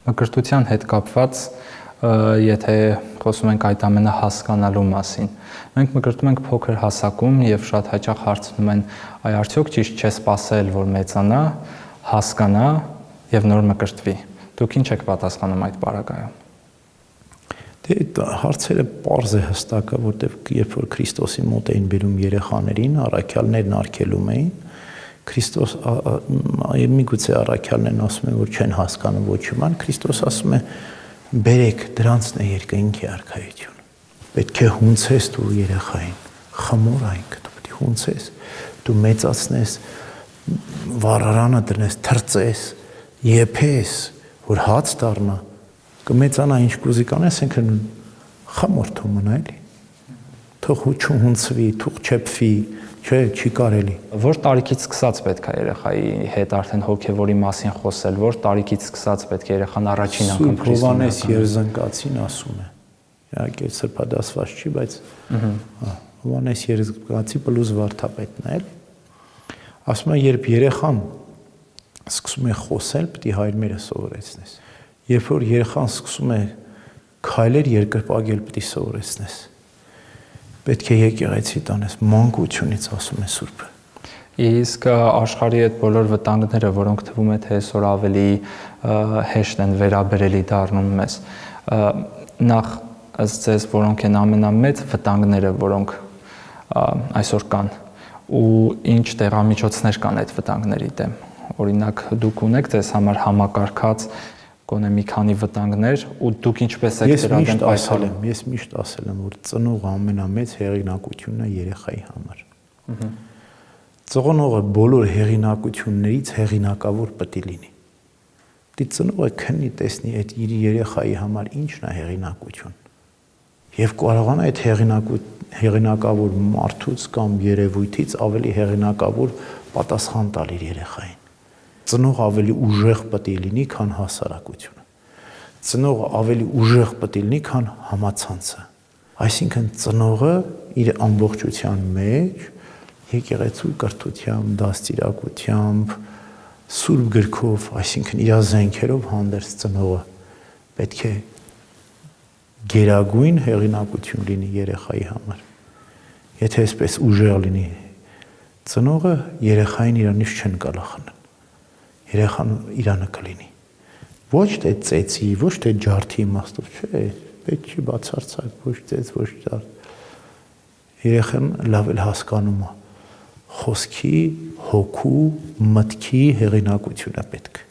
Մկրտության հետ կապված, եթե խոսում ենք այդ ամենը հասկանալու մասին, մենք մկրտում ենք փոքր հասակում եւ շատ հաճախ հարցնում են, այ արդյոք ճիշտ չէ սպասել, որ մեծանա, հասկանա եւ նոր մկրտվի։ Դուք ինչ եք պատասխանում այդ պարագայում։ Հարցերը պարզ է հստակ, որտեղ երբ որ Քրիստոսի մոտ էին բերում երեխաներին, առաքյալներն արգելում էին, Քրիստոս միգուցե առաքյալներն ասում են, որ չեն հասկանում ոչ իման, Քրիստոս ասում է, բերեք, դրանցն է երկնքի արքայությունը։ Պետք է հունցես դու երեխային, խմոր այնք, դու պետք է հունցես, դու մեծացնես, վառարանը դրնես, թրծես, եփես, որ հաց դառնա, կմեծանա ինչ կուզի կանես, ինքն խմոր թող մնա էլի։ Թող չհունցվի, թող չեփվի, չէ, չի կարելի։ Որ տարիքից սկսած պետք է երեխայի հետ արդեն հոգևորի մասին խոսել, որ տարիքից սկսած պետք է երեխան առաջին անգամ Հովհաննես Երզնկացին ասում է։ Իհարկե սրբադասված չի, բայց Հովհաննես Երզնկացի պլյուս վարդապետն է, էլի։ Ասում է, երբ երեխան սկսում է խոսել, պետք է հայրմերը սովորեցնես։ Երբ որ երեխան սկսում է քայլեր երկրպագել, պետք է սովորեցնես։ Պետք է եկեղեցի տանես, մանկությունից ասում է Սուրբը։ Իսկ աշխարհի այդ բոլոր վտանգները, որոնք թվում է թե այսօր ավելի հեշտ են վերաբերելի դառնում մեզ, նախ ըստ ձեզ որոնք են ամենամեծ վտանգները, որոնք այսօր կան, ու ինչ տեղամիջոցներ կան այդ վտանգների դեմ։ Օրինակ դուք ունեք ձեզ համար համակարգած գոնե մի քանի վտանգներ ու դուք ինչպես եք դրա դեմ պայքարում։ Ես միշտ ասել եմ, որ ծնողը ամենամեծ հեղինակությունն է երեխայի համար։ Ծնողը բոլոր հեղինակություններից հեղինակավոր պետք է լինի։ Դի ծնողը քննի տեսնի այդ իր երեխայի համար ինչն է հեղինակություն։ Եվ կարողանա այդ հեղինակավոր մարդուց կամ երևույթից ավելի հեղինակավոր պատասխան տալ իր երեխային։ Ծնողը ավելի ուժեղ պետք է լինի, քան հասարակությունը։ Ծնողը ավելի ուժեղ պետք է լինի, քան համացանցը։ Այսինքն ծնողը իր ամբողջության մեջ եկեղեցու կրթությամբ, դաստիարակությամբ, սուրբ գրքով, այսինքն իր զենքերով հանդերձ ծնողը պետք է գերագույն հեղինակություն լինի երեխայի համար։ Եթե այսպես ուժեղ լինի ծնողը, երեխային իրանից չեն կարող խնալ։ Երեխան իրանը կլինի։ Ոչ թե ծեծի, ոչ թե ջարդի իմաստով, չէ, պետք չի բացարձակ, ոչ ծեծ, ոչ ջարդ։ Երեխան լավ էլ հասկանում է խոսքի, հոգու, մտքի հեղինակությունը պետք է։